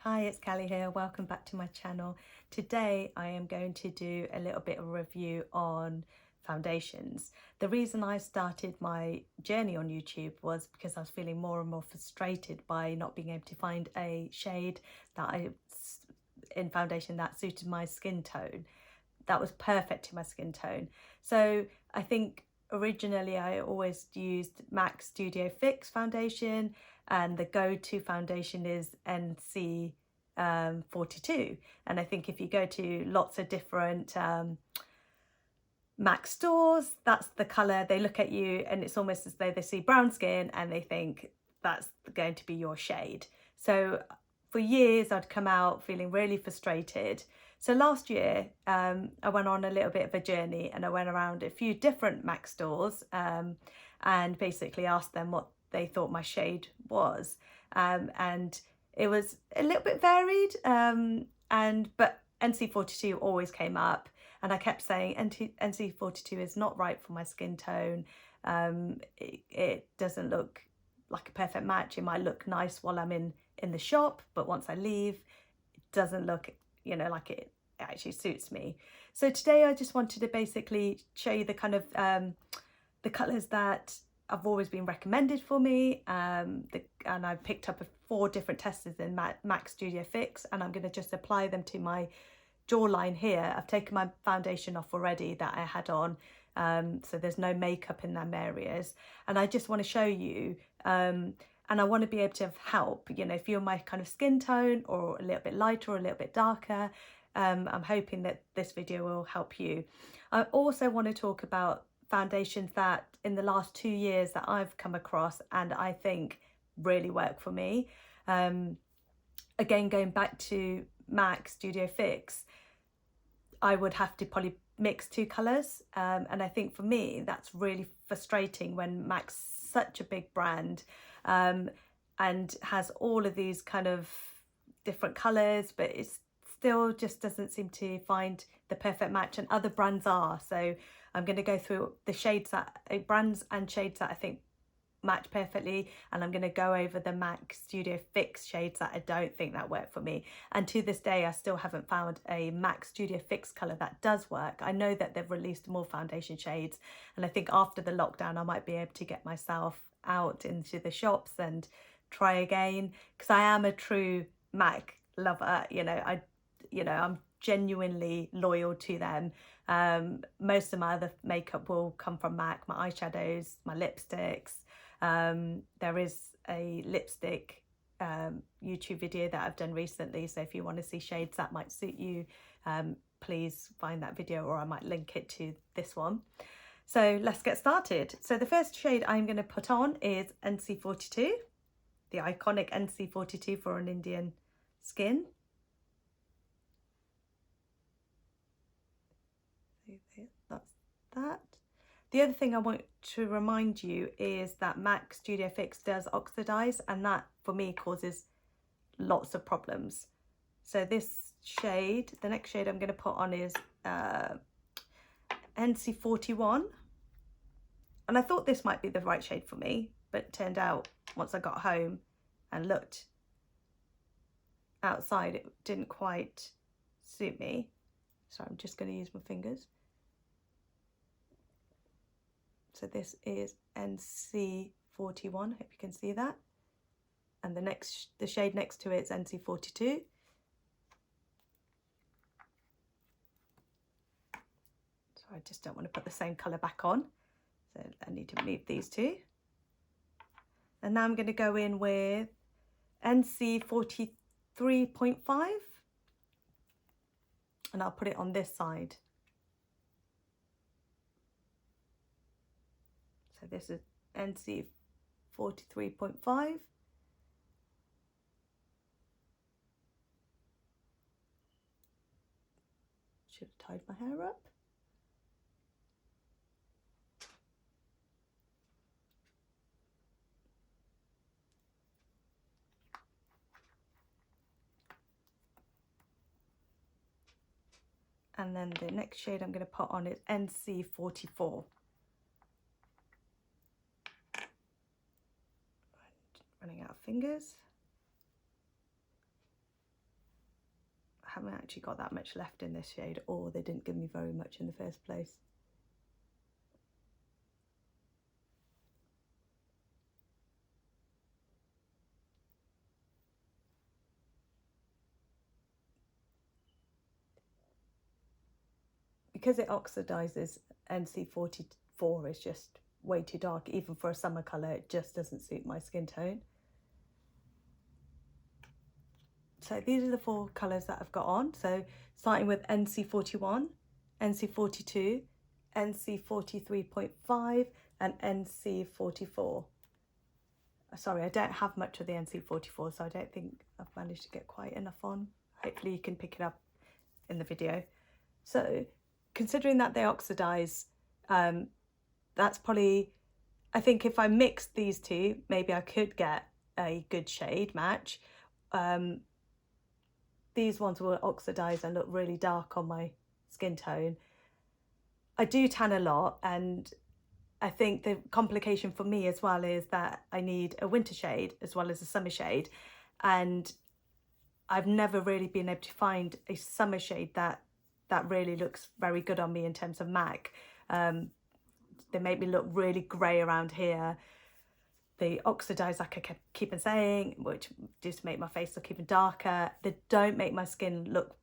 Hi, it's Callie here. Welcome back to my channel. Today I am going to do a little bit of a review on foundations. The reason I started my journey on YouTube was because I was feeling more and more frustrated by not being able to find a shade in foundation that suited my skin tone, that was perfect to my skin tone. So I think originally I always used MAC Studio Fix foundation, and the go-to foundation is NC 42. And I think if you go to lots of different MAC stores, that's the colour. They look at you and it's almost as though they see brown skin and they think that's going to be your shade. So for years I'd come out feeling really frustrated. So last year I went on a little bit of a journey and I went around a few different MAC stores and basically asked them what they thought my shade was, and it was a little bit varied, but NC42 always came up, and I kept saying NC42 is not right for my skin tone. It doesn't look like a perfect match. It might look nice while I'm in the shop, but once I leave, it doesn't look, like it actually suits me. So today I just wanted to basically show you the kind of the colours that have always been recommended for me, and I've picked up 4 different testers in MAC Studio Fix, and I'm going to just apply them to my jawline here. I've taken my foundation off already that I had on, so there's no makeup in them areas, and I just want to show you, and I want to be able to help, if you're my kind of skin tone or a little bit lighter or a little bit darker. I'm hoping that this video will help you. I also want to talk about foundations that in the last 2 years that I've come across and I think really work for me. Again, going back to MAC Studio Fix, I would have to probably mix 2 colours, and I think for me that's really frustrating when MAC's such a big brand and has all of these kind of different colours, but it still just doesn't seem to find the perfect match, and other brands are. So I'm going to go through the shades that brands and shades that I think match perfectly, and I'm going to go over the MAC Studio Fix shades that I don't think that work for me. And to this day I still haven't found a MAC Studio Fix colour that does work. I know that they've released more foundation shades, and I think after the lockdown I might be able to get myself out into the shops and try again, because I am a true MAC lover. I'm genuinely loyal to them. Most of my other makeup will come from MAC, my eyeshadows, my lipsticks. There is a lipstick YouTube video that I've done recently, so if you want to see shades that might suit you, please find that video, or I might link it to this one. So let's get started. So the first shade I'm going to put on is NC42, the iconic NC42 for an Indian skin. That's that. The other thing I want to remind you is that MAC Studio Fix does oxidize, and that for me causes lots of problems. So this shade, the next shade I'm going to put on is NC41, and I thought this might be the right shade for me, but it turned out once I got home and looked outside it didn't quite suit me. So I'm just going to use my fingers. So this is NC41, hope you can see that. And the shade next to it is NC42. So I just don't want to put the same colour back on. So I need to move these 2. And now I'm going to go in with NC43.5. And I'll put it on this side. So this is NC 43.5. Should have tied my hair up. And then the next shade I'm going to put on is NC 44. Running out of fingers. haven't actually got that much left in this shade, or they didn't give me very much in the first place. Because it oxidizes, NC44 is just way too dark. Even for a summer colour, it just doesn't suit my skin tone. So these are the 4 colours that I've got on. So starting with NC41, NC42, NC43.5 and NC44. Sorry, I don't have much of the NC44, so I don't think I've managed to get quite enough on. Hopefully you can pick it up in the video. So considering that they oxidize, that's probably, I think if I mixed these two, maybe I could get a good shade match. These ones will oxidize and look really dark on my skin tone. I do tan a lot, and I think the complication for me as well is that I need a winter shade as well as a summer shade, and I've never really been able to find a summer shade that really looks very good on me in terms of MAC. They make me look really grey around here. They oxidize, like I keep on saying, which just make my face look even darker. They don't make my skin look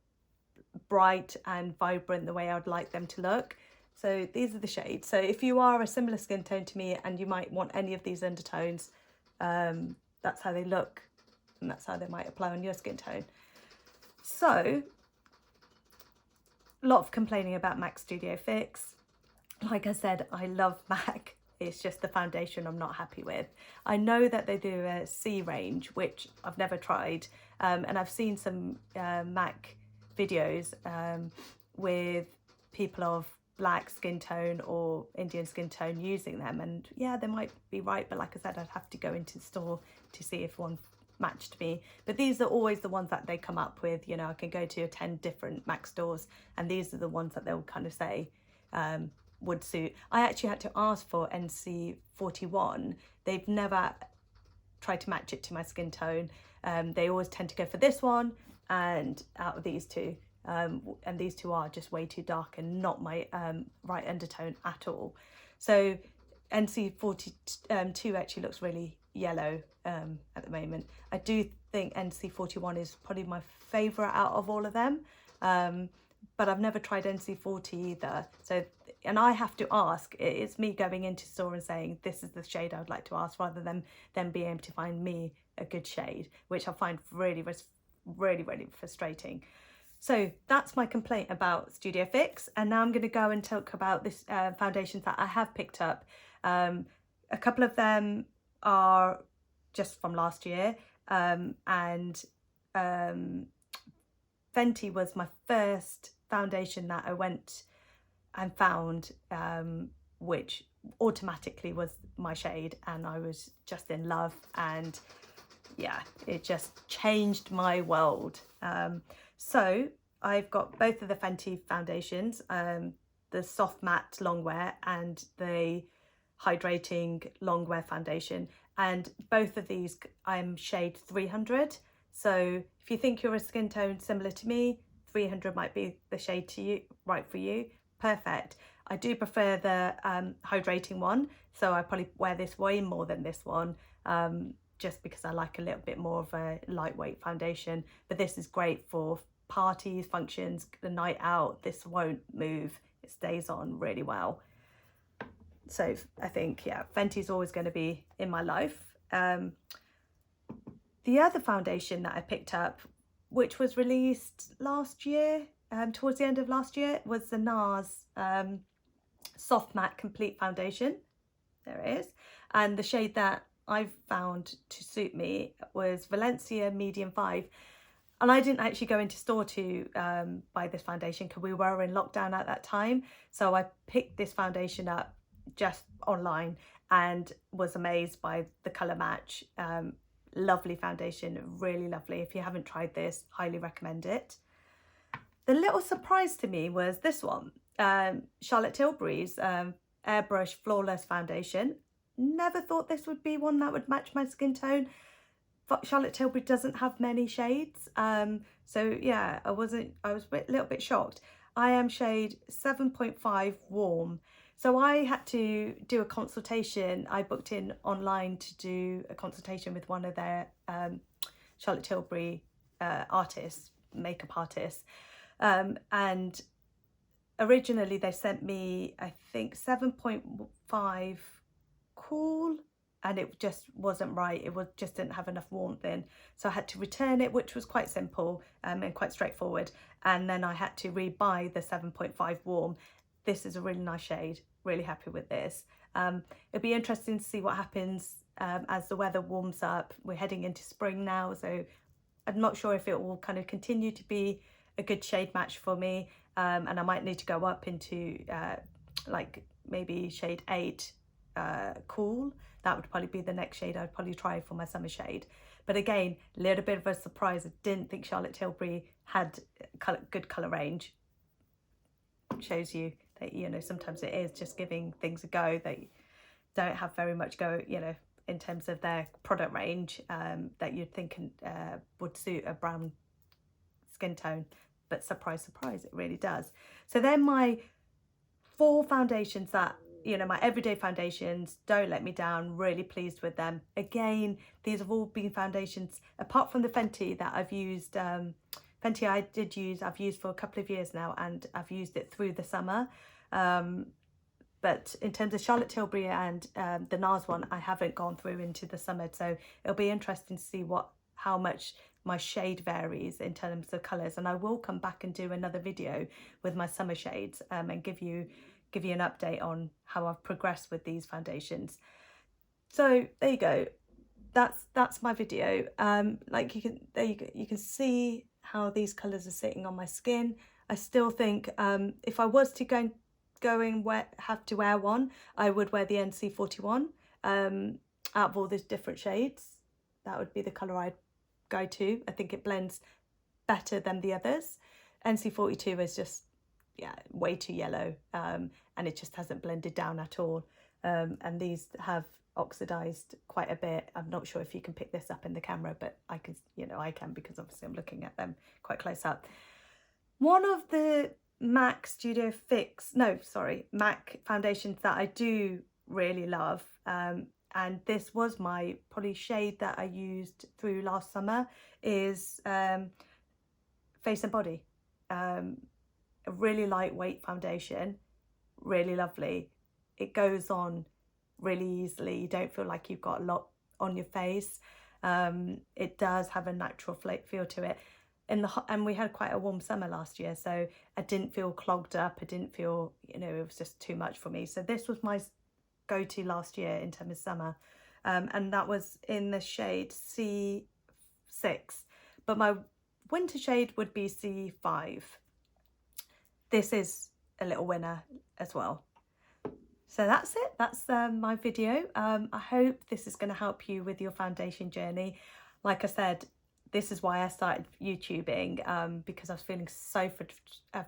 bright and vibrant the way I would like them to look. So these are the shades. So if you are a similar skin tone to me and you might want any of these undertones, that's how they look, and that's how they might apply on your skin tone. So a lot of complaining about MAC Studio Fix. Like I said, I love MAC. It's just the foundation I'm not happy with. I know that they do a C range, which I've never tried, and I've seen some MAC videos with people of black skin tone or Indian skin tone using them, and yeah, they might be right, but like I said, I'd have to go into the store to see if one matched me. But these are always the ones that they come up with. You know, I can go to 10 different MAC stores, and these are the ones that they'll kind of say would suit. I actually had to ask for NC41. They've never tried to match it to my skin tone. They always tend to go for this one and out of these two. And these two are just way too dark and not my right undertone at all. So NC42 actually looks really yellow at the moment. I do think NC41 is probably my favourite out of all of them, but I've never tried NC40 either. So, and I have to ask, it's me going into store and saying this is the shade I would like to ask, rather than them being able to find me a good shade, which I find really frustrating. So that's my complaint about Studio Fix. And now I'm going to go and talk about this foundations that I have picked up. A couple of them are just from last year, and Fenty was my first foundation that I went and found, which automatically was my shade, and I was just in love, and yeah, it just changed my world. So I've got both of the Fenty foundations, the soft matte longwear and the hydrating longwear foundation, and both of these I'm shade 300. So if you think you're a skin tone similar to me, 300 might be the shade to you, right for you. Perfect. I do prefer the hydrating one, so I probably wear this way more than this one, just because I like a little bit more of a lightweight foundation. But this is great for parties, functions, the night out. This won't move, it stays on really well. So I think, yeah, Fenty's always going to be in my life. The other foundation that I picked up, which was released last year, towards the end of last year, was the NARS Soft Matte Complete Foundation. There it is. And the shade that I've found to suit me was Valencia Medium 5. And I didn't actually go into store to buy this foundation because we were in lockdown at that time. So I picked this foundation up just online and was amazed by the colour match. Lovely foundation, really lovely. If you haven't tried this, highly recommend it. The little surprise to me was this one, Charlotte Tilbury's Airbrush Flawless Foundation. Never thought this would be one that would match my skin tone, Charlotte Tilbury doesn't have many shades. So yeah, I was a little bit shocked. I am shade 7.5 warm. So I had to do a consultation. I booked in online to do a consultation with one of their Charlotte Tilbury artists, makeup artists. And originally they sent me, I think, 7.5 cool, and it just wasn't right. It was just didn't have enough warmth in, so I had to return it, which was quite simple and quite straightforward. And then I had to rebuy the 7.5 warm. This is a really nice shade. Really happy with this. It'll be interesting to see what happens as the weather warms up. We're heading into spring now, so I'm not sure if it will kind of continue to be a good shade match for me, and I might need to go up into like maybe shade 8 cool. That would probably be the next shade I'd probably try for my summer shade. But again, a little bit of a surprise. I didn't think Charlotte Tilbury had good colour range. Shows you that, you know, sometimes it is just giving things a go. They don't have very much go, you know, in terms of their product range that you'd think would suit a brown skin tone. But surprise, surprise, it really does. So they're my 4 foundations that, you know, my everyday foundations. Don't let me down. Really pleased with them. Again, these have all been foundations, apart from the Fenty that I've used. Fenty I've used for a couple of years now, and I've used it through the summer. But in terms of Charlotte Tilbury and the NARS one, I haven't gone through into the summer. So it'll be interesting to see how much my shade varies in terms of colours. And I will come back and do another video with my summer shades and give you an update on how I've progressed with these foundations. So there you go. That's my video. Like you can see how these colours are sitting on my skin. I still think if I was to have to wear one, I would wear the NC41 out of all these different shades. That would be the colour I'd go to. I think it blends better than the others. NC42 is just, yeah, way too yellow, and it just hasn't blended down at all. And these have oxidized quite a bit. I'm not sure if you can pick this up in the camera, but I can, you know, I can, because obviously I'm looking at them quite close up. One of the MAC foundations that I do really love, and this was my probably shade that I used through last summer, is Face and Body. A really lightweight foundation, really lovely. It goes on really easily. You don't feel like you've got a lot on your face. It does have a natural feel to it. And we had quite a warm summer last year, so I didn't feel clogged up. I didn't feel, you know, it was just too much for me. So this was my go-to last year in terms of summer, and that was in the shade C6. But my winter shade would be C5. This is a little winner as well. So that's it. That's my video. I hope this is going to help you with your foundation journey. Like I said, this is why I started YouTubing, because I was feeling so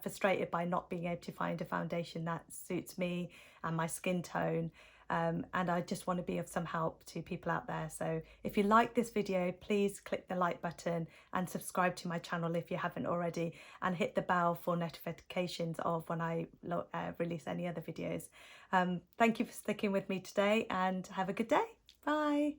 frustrated by not being able to find a foundation that suits me and my skin tone. And I just want to be of some help to people out there. So if you like this video, please click the like button and subscribe to my channel if you haven't already, and hit the bell for notifications of when I release any other videos. Thank you for sticking with me today, and have a good day. Bye.